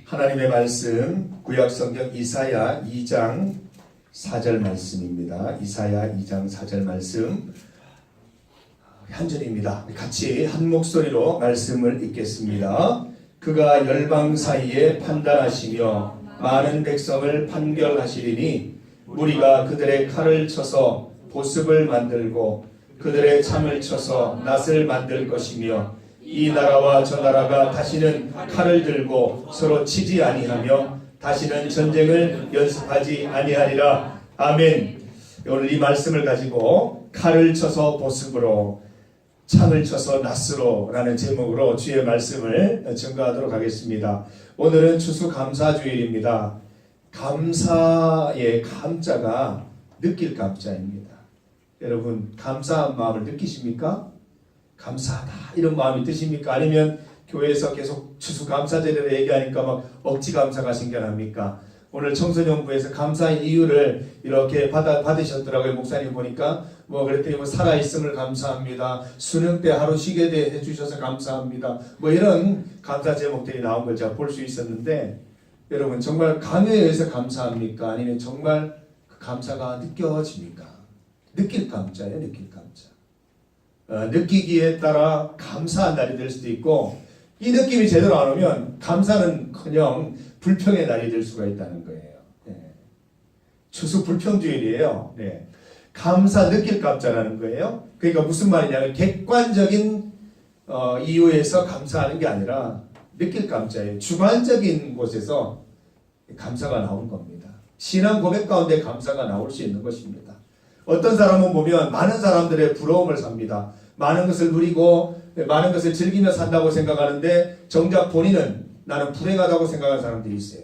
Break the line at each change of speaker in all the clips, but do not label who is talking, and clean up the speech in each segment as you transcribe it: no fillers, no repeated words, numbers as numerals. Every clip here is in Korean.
하나님의 말씀 구약성경 이사야 2장 4절 말씀입니다. 이사야 2장 4절 말씀 한 절입니다. 같이 한 목소리로 말씀을 읽겠습니다. 그가 열방 사이에 판단하시며 많은 백성을 판결하시리니 무리가 그들의 칼을 쳐서 보습을 만들고 그들의 창을 쳐서 낫을 만들 것이며 이 나라와 저 나라가 다시는 칼을 들고 서로 치지 아니하며 다시는 전쟁을 연습하지 아니하리라. 아멘. 오늘 이 말씀을 가지고 칼을 쳐서 보습으로 창을 쳐서 낫으로 라는 제목으로 주의 말씀을 증거하도록 하겠습니다. 오늘은 추수감사주일입니다. 감사의 감자가 느낄 감자입니다. 여러분 감사한 마음을 느끼십니까? 감사하다 이런 마음이 드십니까? 아니면 교회에서 계속 추수감사절이라 얘기하니까 막 억지 감사가 생겨납니까? 오늘 청소년부에서 감사의 이유를 이렇게 받으셨더라고요. 목사님 보니까 그랬더니 살아있음을 감사합니다. 수능 때 하루 쉬게 해주셔서 감사합니다. 이런 감사 제목들이 나온 걸 제가 볼 수 있었는데, 여러분 정말 감회에 의해서 감사합니까? 아니면 정말 그 감사가 느껴집니까? 느낄 감자예요. 느낄 감자. 느끼기에 따라 감사한 날이 될 수도 있고, 이 느낌이 제대로 안 오면 감사는커녕 불평의 날이 될 수가 있다는 거예요. 네. 추수 불평주일이에요. 네. 감사 느낄 감자라는 거예요. 그러니까 무슨 말이냐면 객관적인 이유에서 감사하는 게 아니라 느낄 감자예요. 주관적인 곳에서 감사가 나오는 겁니다. 신앙 고백 가운데 감사가 나올 수 있는 것입니다. 어떤 사람은 보면 많은 사람들의 부러움을 삽니다. 많은 것을 누리고 많은 것을 즐기며 산다고 생각하는데 정작 본인은 나는 불행하다고 생각하는 사람들이 있어요.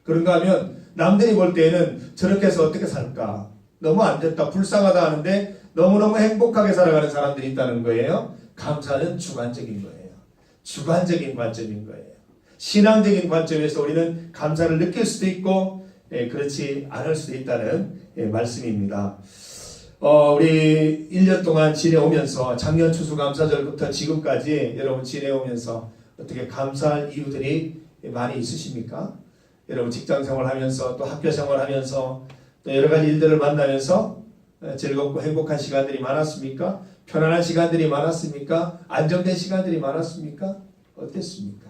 그런가 하면 남들이 볼 때에는 저렇게 해서 어떻게 살까? 너무 안 됐다, 불쌍하다 하는데 너무너무 행복하게 살아가는 사람들이 있다는 거예요. 감사는 주관적인 거예요. 주관적인 관점인 거예요. 신앙적인 관점에서 우리는 감사를 느낄 수도 있고 그렇지 않을 수도 있다는 말씀입니다. 우리 1년 동안 지내오면서 작년 추수감사절부터 지금까지 여러분 지내오면서 어떻게 감사할 이유들이 많이 있으십니까? 여러분 직장생활 하면서 또 학교생활 하면서 또 여러 가지 일들을 만나면서 즐겁고 행복한 시간들이 많았습니까? 편안한 시간들이 많았습니까? 안정된 시간들이 많았습니까? 어땠습니까?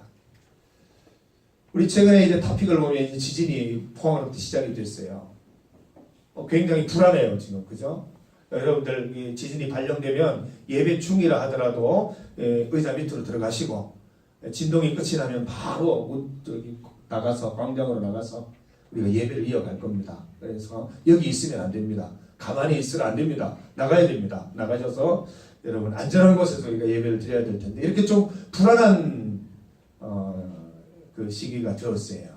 우리 최근에 이제 토픽을 보면 이제 지진이 포항으로부터 시작이 됐어요. 굉장히 불안해요 지금, 그죠? 여러분들 지진이 발령되면 예배 중이라 하더라도 의자 밑으로 들어가시고 진동이 끝이 나면 바로 나가서 광장으로 나가서 우리가 예배를 이어갈 겁니다. 그래서 여기 있으면 안 됩니다. 가만히 있으면 안 됩니다. 나가야 됩니다. 나가셔서 여러분 안전한 곳에서 우리가 예배를 드려야 될 텐데 이렇게 좀 불안한 그 시기가 되었어요.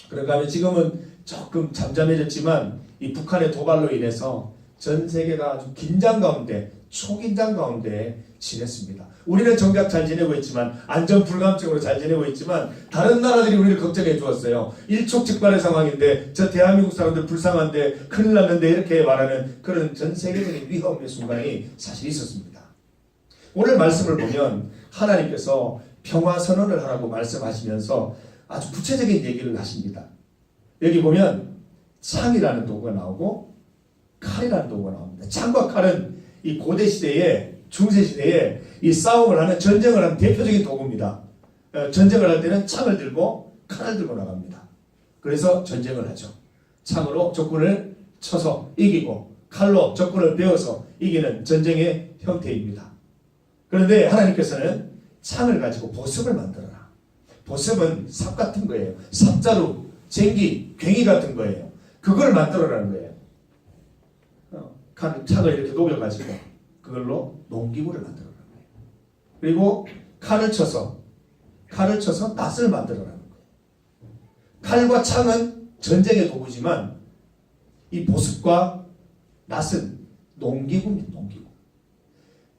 그런가 하면 지금은 조금 잠잠해졌지만 이 북한의 도발로 인해서 전 세계가 아주 긴장 가운데, 초긴장 가운데 지냈습니다. 우리는 정작 잘 지내고 있지만, 안전 불감증으로 잘 지내고 있지만 다른 나라들이 우리를 걱정해 주었어요. 일촉즉발의 상황인데 저 대한민국 사람들 불쌍한데 큰일 났는데 이렇게 말하는 그런 전 세계적인 위험의 순간이 사실 있었습니다. 오늘 말씀을 보면 하나님께서 평화 선언을 하라고 말씀하시면서 아주 구체적인 얘기를 하십니다. 여기 보면 창이라는 도구가 나오고 칼이라는 도구가 나옵니다. 창과 칼은 이 고대 시대에, 중세 시대에 이 싸움을 하는, 전쟁을 하는 대표적인 도구입니다. 전쟁을 할 때는 창을 들고 칼을 들고 나갑니다. 그래서 전쟁을 하죠. 창으로 적군을 쳐서 이기고 칼로 적군을 베어서 이기는 전쟁의 형태입니다. 그런데 하나님께서는 창을 가지고 보습을 만들어라. 보습은 삽 같은 거예요. 삽자루, 쟁기, 괭이 같은 거예요. 그걸 만들어라는 거예요. 창을 이렇게 녹여가지고 그걸로 농기구를 만들어라는 거예요. 그리고 칼을 쳐서 낫을 만들어라는 거예요. 칼과 창은 전쟁의 도구지만 이 보습과 낫은 농기구입니다. 농기구.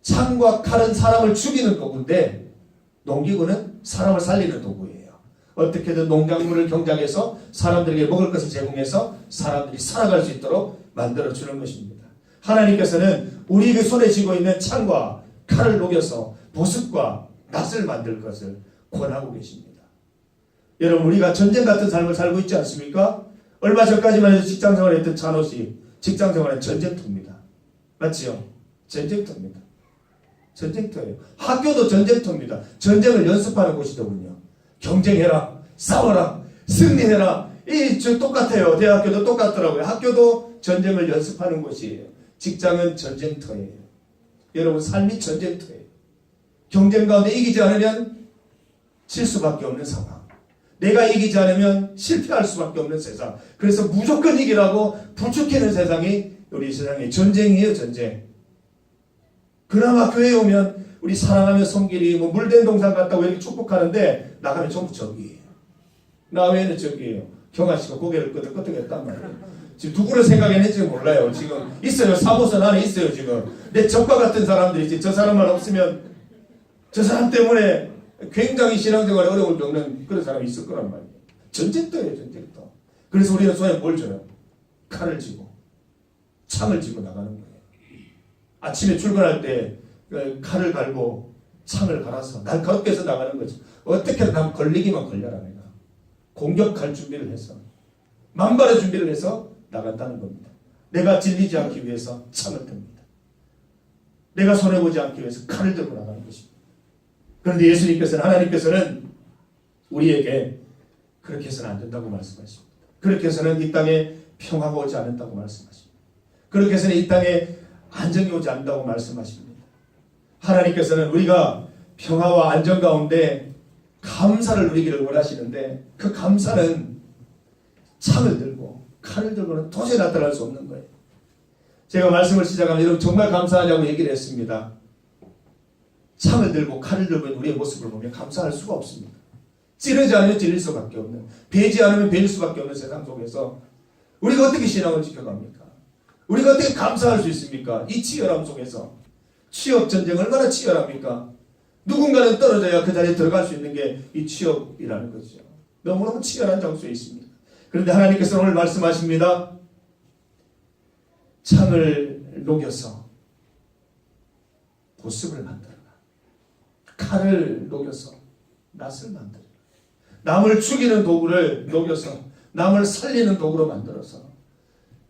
창과 칼은 사람을 죽이는 도구인데 농기구는 사람을 살리는 도구예요. 어떻게든 농작물을 경작해서 사람들에게 먹을 것을 제공해서 사람들이 살아갈 수 있도록 만들어주는 것입니다. 하나님께서는 우리에게 손에 쥐고 있는 창과 칼을 녹여서 보습과 낫을 만들 것을 권하고 계십니다. 여러분, 우리가 전쟁 같은 삶을 살고 있지 않습니까? 얼마 전까지만 해도 직장생활을 했던 찬호씨, 직장생활은 전쟁터입니다. 맞지요? 전쟁터입니다. 전쟁터예요. 학교도 전쟁터입니다. 전쟁을 연습하는 곳이더군요. 경쟁해라, 싸워라, 승리해라. 똑같아요. 대학교도 똑같더라고요. 학교도 전쟁을 연습하는 곳이에요. 직장은 전쟁터예요. 여러분, 삶이 전쟁터예요. 경쟁 가운데 이기지 않으면 질 수밖에 없는 상황. 내가 이기지 않으면 실패할 수밖에 없는 세상. 그래서 무조건 이기라고 부추기는 세상이 우리 세상의 전쟁이에요. 전쟁. 그나마 교회에 오면 우리 사랑하며 섬기리, 물된 동산 같다고 이렇게 축복하는데 나가면 전부 적이에요. 나 외에는 적이에요. 경아씨가 고개를 끄덕끄덕했단 말이에요. 지금 누구를 생각했는지 몰라요. 지금 있어요. 사무선 안에 있어요. 지금 내 적과 같은 사람들이 있지. 저 사람만 없으면 저 사람 때문에 굉장히 신앙생활에 어려움을 겪는 그런 사람이 있을 거란 말이에요. 전쟁터예요. 전쟁터. 그래서 우리는 손에 뭘 줘요? 칼을 쥐고 창을 쥐고 나가는 거예요. 아침에 출근할 때 칼을 갈고 창을 갈아서 날카롭게 해서 나가는 거죠. 어떻게든 하면 걸리기만 걸려라. 내가 공격할 준비를 해서 만발의 준비를 해서 나간다는 겁니다. 내가 질리지 않기 위해서 창을 듭니다. 내가 손해보지 않기 위해서 칼을 들고 나가는 것입니다. 그런데 예수님께서는, 하나님께서는 우리에게 그렇게 해서는 안 된다고 말씀하십니다. 그렇게 해서는 이 땅에 평화가 오지 않는다고 말씀하십니다. 그렇게 해서는 이 땅에 안정이 오지 않는다고 말씀하십니다. 하나님께서는 우리가 평화와 안정 가운데 감사를 누리기를 원하시는데 그 감사는 창을 들고 칼을 들고는 도저히 나타날 수 없는 거예요. 제가 말씀을 시작하면 여러분 정말 감사하냐고 얘기를 했습니다. 창을 들고 칼을 들고 있는 우리의 모습을 보면 감사할 수가 없습니다. 찌르지 않으면 찔릴 수밖에 없는, 베지 않으면 베일 수밖에 없는 세상 속에서 우리가 어떻게 신앙을 지켜갑니까? 우리가 어떻게 감사할 수 있습니까? 이 치열함 속에서. 취업 전쟁 얼마나 치열합니까? 누군가는 떨어져야 그 자리에 들어갈 수 있는 게 이 취업이라는 거죠. 너무너무 치열한 장소에 있습니다. 그런데 하나님께서 오늘 말씀하십니다. 창을 녹여서 보습을 만들어라. 칼을 녹여서 낫을 만들어라. 남을 죽이는 도구를 녹여서 남을 살리는 도구로 만들어서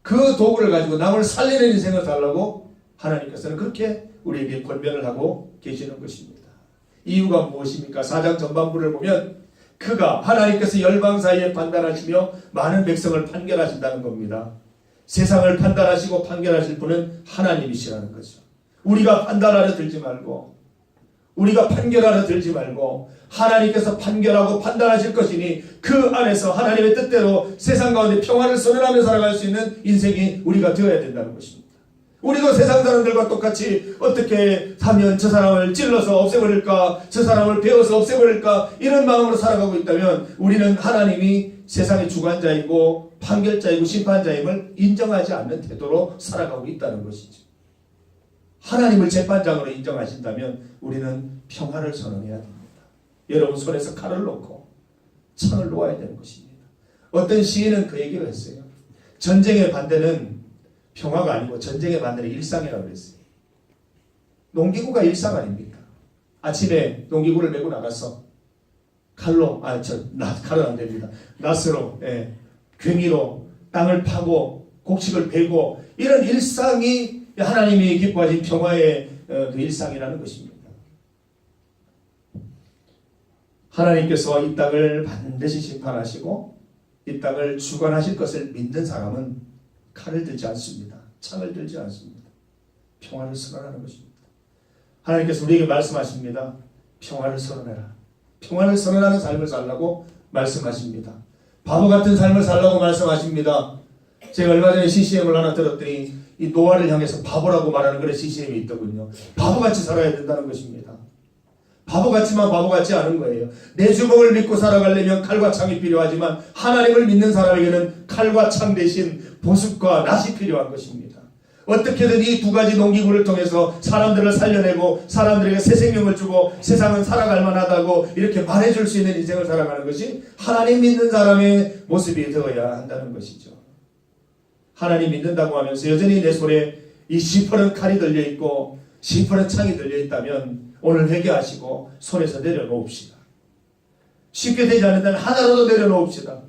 그 도구를 가지고 남을 살리는 인생을 살라고 하나님께서는 그렇게 우리에게 권면을 하고 계시는 것입니다. 이유가 무엇입니까? 4장 전반부를 보면 그가 하나님께서 열방 사이에 판단하시며 많은 백성을 판결하신다는 겁니다. 세상을 판단하시고 판결하실 분은 하나님이시라는 거죠. 우리가 판단하려 들지 말고 우리가 판결하려 들지 말고 하나님께서 판결하고 판단하실 것이니 그 안에서 하나님의 뜻대로 세상 가운데 평화를 선언하며 살아갈 수 있는 인생이 우리가 되어야 된다는 것입니다. 우리도 세상 사람들과 똑같이 어떻게 하면 저 사람을 찔러서 없애버릴까, 저 사람을 베어서 없애버릴까 이런 마음으로 살아가고 있다면 우리는 하나님이 세상의 주관자이고 판결자이고 심판자임을 인정하지 않는 태도로 살아가고 있다는 것이죠. 하나님을 재판장으로 인정하신다면 우리는 평화를 선언해야 됩니다. 여러분 손에서 칼을 놓고 창을 놓아야 되는 것입니다. 어떤 시인은 그 얘기를 했어요. 전쟁의 반대는 평화가 아니고 전쟁의 반대는 일상이라고 그랬어요. 농기구가 일상 아닙니까? 아침에 농기구를 메고 나가서 칼은 안 됩니다. 낫으로, 괭이로 땅을 파고 곡식을 베고 이런 일상이 하나님이 기뻐하신 평화의 그 일상이라는 것입니다. 하나님께서 이 땅을 반드시 심판하시고 이 땅을 주관하실 것을 믿는 사람은 칼을 들지 않습니다. 창을 들지 않습니다. 평화를 선언하는 것입니다. 하나님께서 우리에게 말씀하십니다. 평화를 선언해라. 평화를 선언하는 삶을 살라고 말씀하십니다. 바보 같은 삶을 살라고 말씀하십니다. 제가 얼마 전에 CCM을 하나 들었더니 이 노아를 향해서 바보라고 말하는 그런 CCM이 있더군요. 바보같이 살아야 된다는 것입니다. 바보같지만 바보같지 않은 거예요. 내 주먹을 믿고 살아가려면 칼과 창이 필요하지만 하나님을 믿는 사람에게는 칼과 창 대신 보습과 낫이 필요한 것입니다. 어떻게든 이 두 가지 농기구를 통해서 사람들을 살려내고 사람들에게 새 생명을 주고 세상은 살아갈 만하다고 이렇게 말해줄 수 있는 인생을 살아가는 것이 하나님 믿는 사람의 모습이 되어야 한다는 것이죠. 하나님 믿는다고 하면서 여전히 내 손에 이 시퍼런 칼이 들려있고 시퍼런 창이 들려있다면 오늘 회개하시고 손에서 내려놓읍시다. 쉽게 되지 않는다면 하나라도 내려놓읍시다.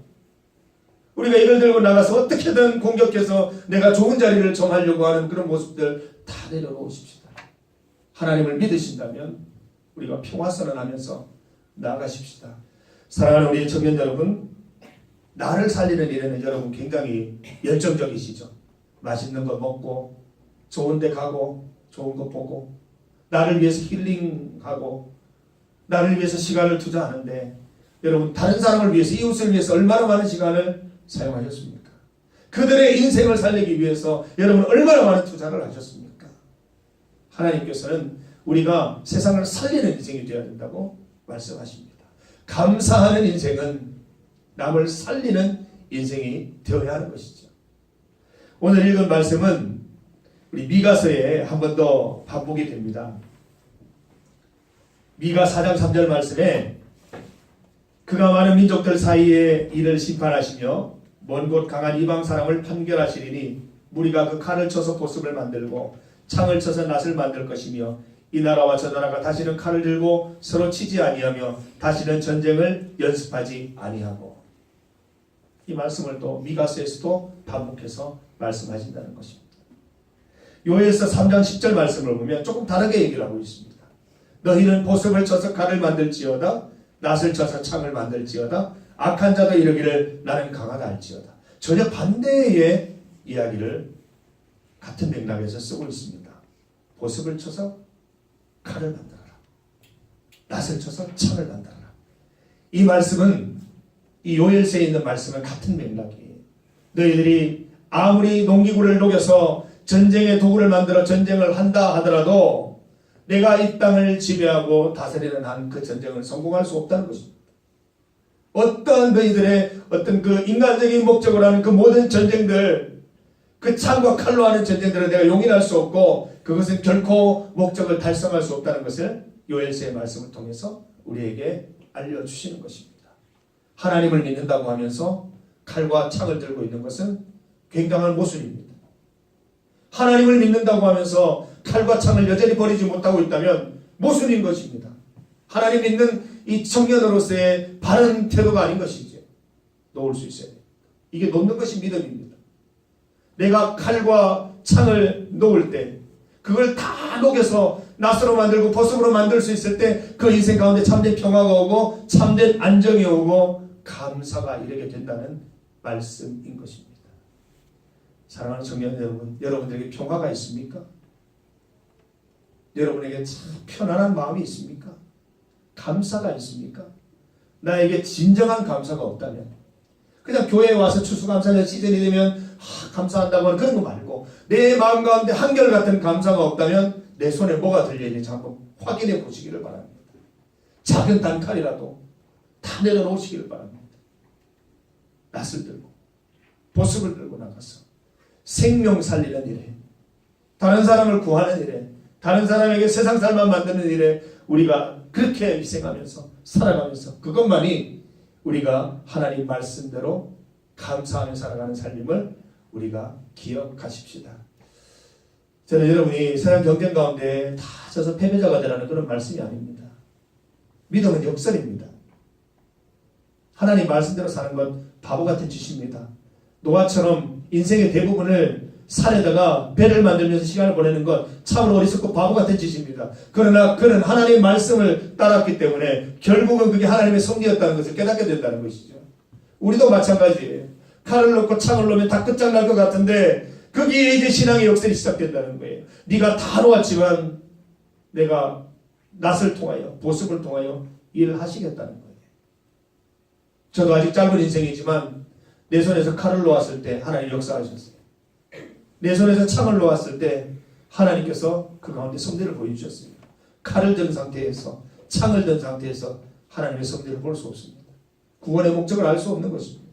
우리가 이걸 들고 나가서 어떻게든 공격해서 내가 좋은 자리를 점하려고 하는 그런 모습들 다 내려놓으십시다. 하나님을 믿으신다면 우리가 평화선언하면서 나아가십시다. 사랑하는 우리 청년 여러분, 나를 살리는 일에는 여러분 굉장히 열정적이시죠. 맛있는 거 먹고 좋은 데 가고 좋은 거 보고 나를 위해서 힐링하고 나를 위해서 시간을 투자하는데 여러분 다른 사람을 위해서 이웃을 위해서 얼마나 많은 시간을 사용하셨습니까? 그들의 인생을 살리기 위해서 여러분 얼마나 많은 투자를 하셨습니까? 하나님께서는 우리가 세상을 살리는 인생이 되어야 된다고 말씀하십니다. 감사하는 인생은 남을 살리는 인생이 되어야 하는 것이죠. 오늘 읽은 말씀은 우리 미가서에 한 번 더 반복이 됩니다. 미가 4장 3절 말씀에 그가 많은 민족들 사이에 이를 심판하시며 먼 곳 강한 이방 사람을 판결하시리니 무리가 그 칼을 쳐서 보습을 만들고 창을 쳐서 낫을 만들 것이며 이 나라와 저 나라가 다시는 칼을 들고 서로 치지 아니하며 다시는 전쟁을 연습하지 아니하고. 이 말씀을 또 미가서에서도 반복해서 말씀하신다는 것입니다. 요엘서 3장 10절 말씀을 보면 조금 다르게 얘기를 하고 있습니다. 너희는 보습을 쳐서 칼을 만들지어다 낫을 쳐서 창을 만들지어다 악한 자도 이르기를 나는 강하다 할지어다. 전혀 반대의 이야기를 같은 맥락에서 쓰고 있습니다. 보습을 쳐서 칼을 만들어라. 낫을 쳐서 창을 만들어라. 이 말씀은 이 요엘서에 있는 말씀은 같은 맥락이에요. 너희들이 아무리 농기구를 녹여서 전쟁의 도구를 만들어 전쟁을 한다 하더라도 내가 이 땅을 지배하고 다스리는 한 그 전쟁을 성공할 수 없다는 것입니다. 어떠한 너희들의 어떤 그 인간적인 목적으로 하는 그 모든 전쟁들, 그 창과 칼로 하는 전쟁들을 내가 용인할 수 없고 그것은 결코 목적을 달성할 수 없다는 것을 요엘서의 말씀을 통해서 우리에게 알려주시는 것입니다. 하나님을 믿는다고 하면서 칼과 창을 들고 있는 것은 굉장한 모순입니다. 하나님을 믿는다고 하면서 칼과 창을 여전히 버리지 못하고 있다면 모순인 것입니다. 하나님 믿는 이 청년으로서의 바른 태도가 아닌 것이죠. 놓을 수 있어야 돼요. 이게 놓는 것이 믿음입니다. 내가 칼과 창을 놓을 때 그걸 다 녹여서 낫으로 만들고 보습으로 만들 수 있을 때 그 인생 가운데 참된 평화가 오고 참된 안정이 오고 감사가 이르게 된다는 말씀인 것입니다. 사랑하는 청년 여러분, 여러분들에게 평화가 있습니까? 여러분에게 참 편안한 마음이 있습니까? 감사가 있습니까? 나에게 진정한 감사가 없다면 그냥 교회에 와서 추수감사절 시즌이 되면 감사한다고 하는 그런 거 말고 내 마음 가운데 한결같은 감사가 없다면 내 손에 뭐가 들려있는지 한번 확인해 보시기를 바랍니다. 작은 단칼이라도 다 내려놓으시기를 바랍니다. 낫을 들고 보습을 들고 나가서 생명 살리는 일에, 다른 사람을 구하는 일에, 다른 사람에게 세상 살만 만드는 일에 우리가 그렇게 희생하면서 살아가면서 그것만이 우리가 하나님 말씀대로 감사하며 살아가는 삶임을 우리가 기억하십시다. 저는 여러분이 세상 경쟁 가운데 다 져서 패배자가 되라는 그런 말씀이 아닙니다. 믿음은 역설입니다. 하나님 말씀대로 사는 건 바보 같은 짓입니다. 노아처럼 인생의 대부분을 산에다가 배를 만들면서 시간을 보내는 것 참으로 어리석고 바보 같은 짓입니다. 그러나 그는 하나님 말씀을 따랐기 때문에 결국은 그게 하나님의 섭리였다는 것을 깨닫게 된다는 것이죠. 우리도 마찬가지예요. 칼을 넣고 창을 놓으면 다 끝장날 것 같은데 거기에 이제 신앙의 역설이 시작된다는 거예요. 네가 다 놓았지만 내가 낫을 통하여 보습을 통하여 일을 하시겠다는 거예요. 저도 아직 짧은 인생이지만 내 손에서 칼을 놓았을 때 하나님 역사하셨어요. 내 손에서 창을 놓았을 때 하나님께서 그 가운데 섭리를 보여주셨어요. 칼을 든 상태에서 창을 든 상태에서 하나님의 섭리를 볼 수 없습니다. 구원의 목적을 알 수 없는 것입니다.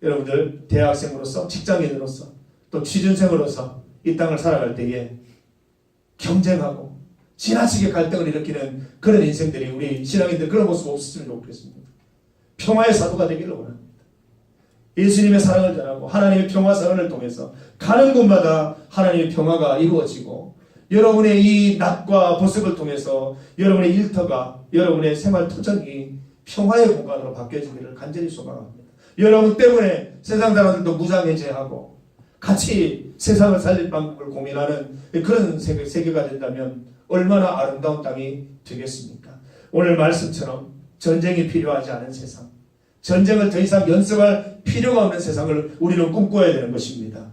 여러분들 대학생으로서 직장인으로서 또 취준생으로서 이 땅을 살아갈 때에 경쟁하고 지나치게 갈등을 일으키는 그런 인생들이 우리 신앙인들 그런 모습 없었으면 좋겠습니다. 평화의 사도가 되기를 원합니다. 예수님의 사랑을 전하고 하나님의 평화 사랑을 통해서 가는 곳마다 하나님의 평화가 이루어지고 여러분의 이 낫과 보습을 통해서 여러분의 일터가 여러분의 생활 터전이 평화의 공간으로 바뀌어지기를 간절히 소망합니다. 여러분 때문에 세상 사람들도 무장해제하고 같이 세상을 살릴 방법을 고민하는 그런 세계가 된다면 얼마나 아름다운 땅이 되겠습니까? 오늘 말씀처럼 전쟁이 필요하지 않은 세상, 전쟁을 더 이상 연습할 필요가 없는 세상을 우리는 꿈꿔야 되는 것입니다.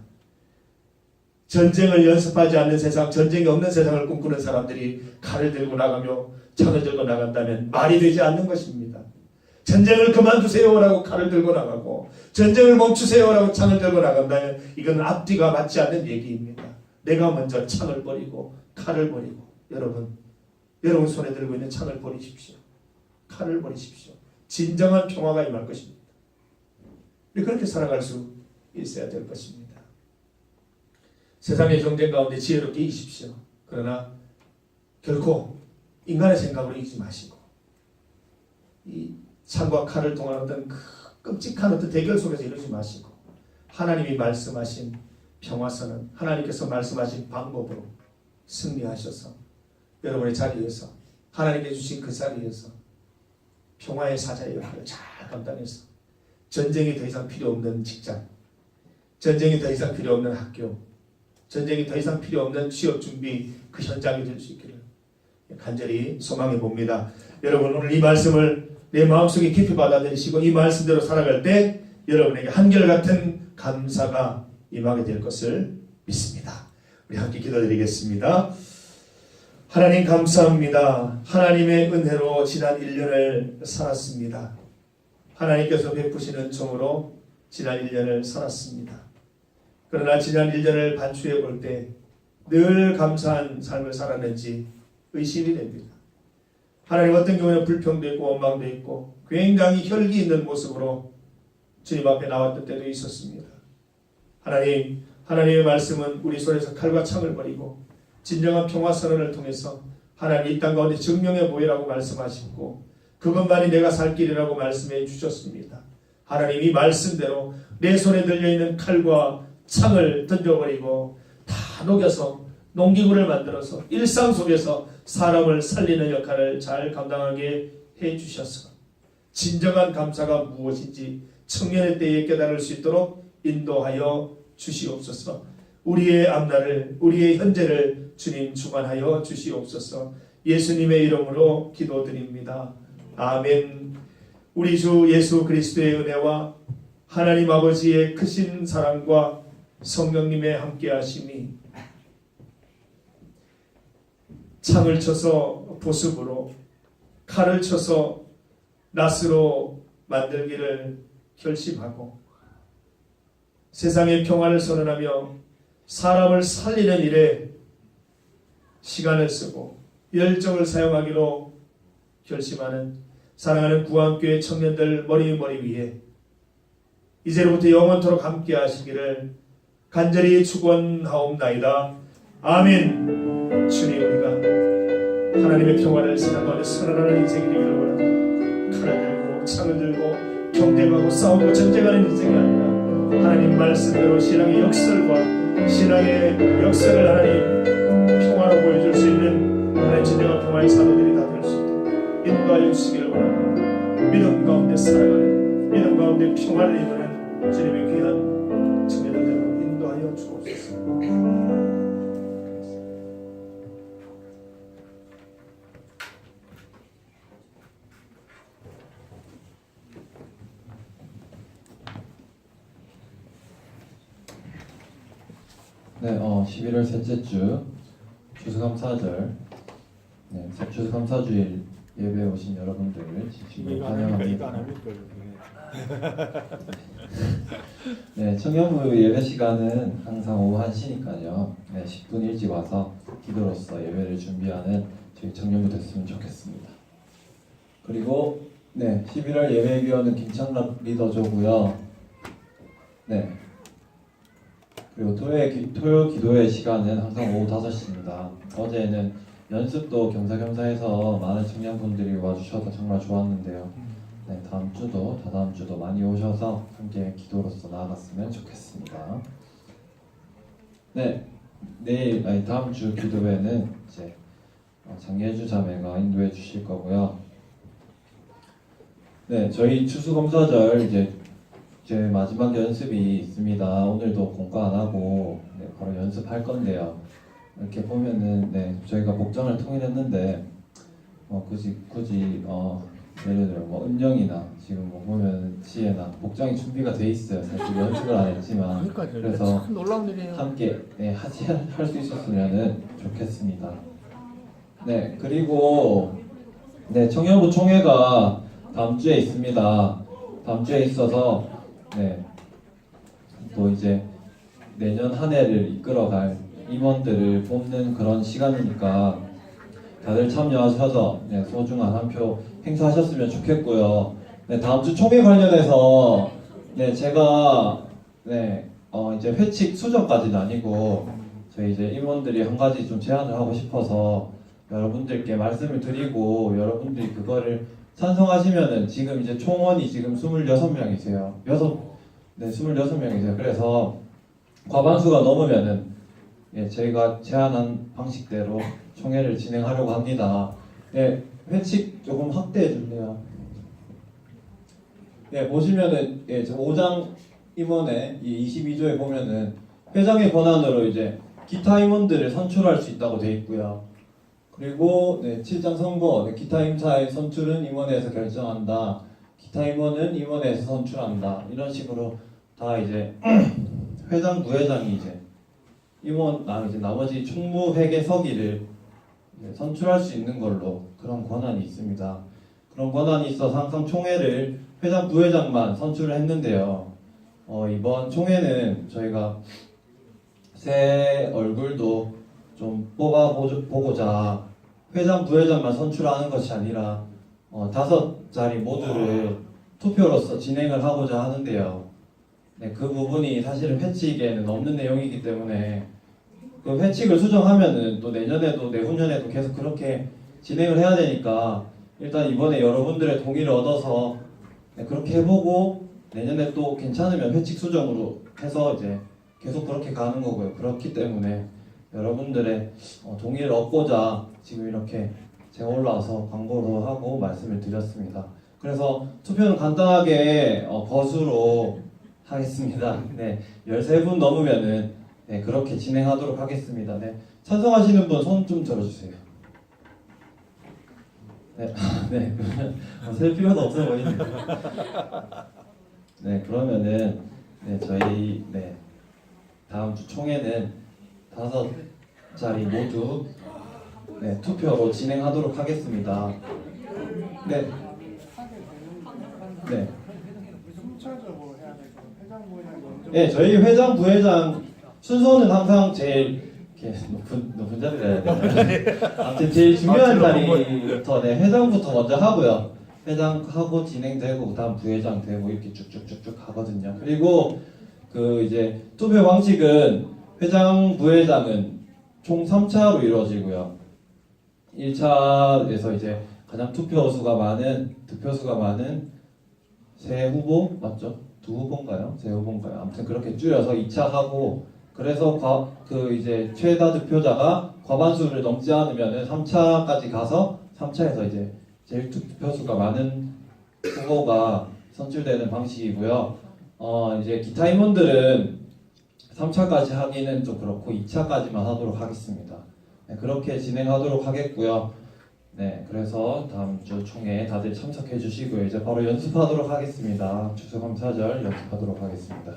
전쟁을 연습하지 않는 세상, 전쟁이 없는 세상을 꿈꾸는 사람들이 칼을 들고 나가며 창을 들고 나간다면 말이 되지 않는 것입니다. 전쟁을 그만두세요라고 칼을 들고 나가고 전쟁을 멈추세요라고 창을 들고 나간다면 이건 앞뒤가 맞지 않는 얘기입니다. 내가 먼저 창을 버리고 칼을 버리고 여러분 손에 들고 있는 창을 버리십시오. 칼을 버리십시오. 진정한 평화가 임할 것입니다. 우리 그렇게 살아갈 수 있어야 될 것입니다. 세상의 경쟁 가운데 지혜롭게 이기십시오. 그러나 결코 인간의 생각으로 이기지 마시고 이 창과 칼을 통한 어떤 끔찍한 어떤 대결 속에서 이러지 마시고 하나님이 말씀하신 평화선언, 하나님께서 말씀하신 방법으로 승리하셔서 여러분의 자리에서 하나님께 주신 그 자리에서 평화의 사자의 역할을 잘 감당해서 전쟁이 더 이상 필요 없는 직장, 전쟁이 더 이상 필요 없는 학교, 전쟁이 더 이상 필요 없는 취업 준비 그 현장이 될 수 있기를 간절히 소망해 봅니다. 여러분 오늘 이 말씀을 내 마음속에 깊이 받아들이시고 이 말씀대로 살아갈 때 여러분에게 한결같은 감사가 임하게 될 것을 믿습니다. 우리 함께 기도드리겠습니다. 하나님 감사합니다. 하나님의 은혜로 지난 1년을 살았습니다. 하나님께서 베푸시는 종으로 지난 1년을 살았습니다. 그러나 지난 1년을 반추해 볼 때 늘 감사한 삶을 살았는지 의심이 됩니다. 하나님 어떤 경우에는 불평도 있고 원망도 있고 굉장히 혈기 있는 모습으로 주님 앞에 나왔던 때도 있었습니다. 하나님의 말씀은 우리 손에서 칼과 창을 버리고 진정한 평화 선언을 통해서 하나님 이 땅 가운데 증명해 보이라고 말씀하시고 그것만이 내가 살 길이라고 말씀해 주셨습니다. 하나님 이 말씀대로 내 손에 들려있는 칼과 창을 던져버리고 다 녹여서 농기구를 만들어서 일상 속에서 사람을 살리는 역할을 잘 감당하게 해주셔서 진정한 감사가 무엇인지 청년의 때에 깨달을 수 있도록 인도하여 주시옵소서. 우리의 앞날을 우리의 현재를 주님 주관하여 주시옵소서. 예수님의 이름으로 기도드립니다. 아멘. 우리 주 예수 그리스도의 은혜와 하나님 아버지의 크신 사랑과 성령님의 함께하심이 창을 쳐서 보습으로 칼을 쳐서 낫으로 만들기를 결심하고 세상의 평화를 선언하며 사람을 살리는 일에 시간을 쓰고 열정을 사용하기로 결심하는 사랑하는 구한교회 청년들 머리 위에 이제로부터 영원토록 함께 하시기를 간절히 축원하옵나이다. 아멘. 주님 우리가 하나님의 평화를 세상 가운데 선언하는 인생이 되기를 원합니다. 칼을 들고 창을 들고 경쟁하고 싸우고 전쟁하는 인생이 아니라 하나님 말씀대로 신앙의 역설을 하나님 평화로 보여줄 수 있는 하나님 진정한 평화의 사도들이 다 될 수 있도록 인도하여 주시기를 원합니다. 믿음 가운데 살아가는 믿음 가운데 평화를 이루는 주님의 귀한 청년들로 인도하여 주옵소서.
네, 11월 셋째 주 추수감사절, 추수감사주일 예배에 오신 여러분들을 진심으로 환영합니다. 네, 청년부 예배 시간은 항상 오후 1시니까요. 10분 일찍 와서 기도로서 예배를 준비하는 저희 청년부 됐으면 좋겠습니다. 그리고 11월 예배위원은 김창락 리더조고요. 그리고 토요 기도회 시간은 항상 오후 5시입니다. 어제는 연습도 겸사겸사해서 많은 청년분들이 와주셔서 정말 좋았는데요. 다음 주도 다다음 주도 많이 오셔서 함께 기도로서 나아갔으면 좋겠습니다. 다음 주 기도회는 이제 장예주 자매가 인도해 주실 거고요. 네, 저희 추수검사절 이제 마지막 연습이 있습니다. 오늘도 공과 안 하고 네, 바로 연습할 건데요. 이렇게 보면은 네, 저희가 목장을 통일했는데 굳이 예를 들어 뭐 은영이나 지금 뭐 보면 지혜나 목장이 준비가 돼 있어요. 사실 연습을 안 했지만
그러니까요.
그래서
참 놀라운 일이에요.
함께 네, 할 수 있었으면 좋겠습니다. 네, 그리고 네, 청년부 총회가 다음 주에 있습니다. 다음 주에 있어서 네, 또 이제 내년 한 해를 이끌어갈 임원들을 뽑는 그런 시간이니까 다들 참여하셔서 네, 소중한 한 표 행사하셨으면 좋겠고요. 네, 다음 주 총회 관련해서 네, 제가 네, 이제 회칙 수정까지는 아니고 저희 이제 임원들이 한 가지 좀 제안을 하고 싶어서 여러분들께 말씀을 드리고 여러분들이 그거를 찬성하시면은 지금 이제 총원이 지금 26명이세요. 26명이세요. 그래서 과반수가 넘으면은 예, 저희가 제안한 방식대로 총회를 진행하려고 합니다. 예, 회칙 조금 확대해 줄래요? 예, 보시면은 예, 저 5장 임원의 이 22조에 보면은 회장의 권한으로 이제 기타 임원들을 선출할 수 있다고 되어 있고요. 그리고 네, 7장 선거, 네, 기타 임차의 선출은 임원회에서 결정한다. 기타 임원은 임원회에서 선출한다. 이런 식으로 다 이제 회장, 부회장이 이제 임원, 이제 나머지 총무 회계 서기를 선출할 수 있는 걸로 그런 권한이 있습니다. 그런 권한이 있어서 항상 총회를 회장, 부회장만 선출을 했는데요. 이번 총회는 저희가 새 얼굴도 좀 뽑아보고자 회장, 부회장만 선출하는 것이 아니라 5자리 모두를 투표로서 진행을 하고자 하는데요. 네, 그 부분이 사실은 회칙에는 없는 내용이기 때문에 그 회칙을 수정하면은 또 내년에도 내후년에도 계속 그렇게 진행을 해야 되니까 일단 이번에 여러분들의 동의를 얻어서 네, 그렇게 해보고 내년에 또 괜찮으면 회칙 수정으로 해서 이제 계속 그렇게 가는 거고요. 그렇기 때문에 여러분들의 동의를 얻고자 지금 이렇게 제가 올라와서 광고도 하고 말씀을 드렸습니다. 그래서 투표는 간단하게 거수로 하겠습니다. 네, 13분 넘으면은 네, 그렇게 진행하도록 하겠습니다. 네, 찬성하시는 분 손 좀 들어주세요. 네, 네, 셀 필요도 없어 보이는데. 네, 그러면은 네, 저희 네, 다음 주 총회는 5자리 모두 네, 투표로 진행하도록 하겠습니다. 네, 네.
순차적으로 해야 되고 회장 부회장 먼저.
네, 저희 회장, 부회장 순서는 항상 제일 이렇게 높은 자리를 해야 되나요? 아무튼 제일 중요한 자리부터 네, 회장부터 먼저 하고요. 회장하고 진행되고 그다음 부회장 되고 이렇게 쭉쭉쭉쭉 하거든요. 그리고 그 이제 투표 방식은 회장, 부회장은 총 3차로 이루어지고요. 1차에서 이제 가장 득표수가 많은 세 후보 맞죠? 두 후보인가요? 세 후보인가요? 아무튼 그렇게 줄여서 2차 하고 그래서 그 이제 최다 득표자가 과반수를 넘지 않으면은 3차까지 가서 3차에서 이제 제일 득표수가 많은 후보가 선출되는 방식이고요. 이제 기타 임원들은 3차까지 하기는 좀 그렇고 2차까지만 하도록 하겠습니다. 네, 그렇게 진행하도록 하겠고요. 네, 그래서 다음 주 총회에 다들 참석해 주시고요. 이제 바로 연습하도록 하겠습니다. 추수감사절 연습하도록 하겠습니다.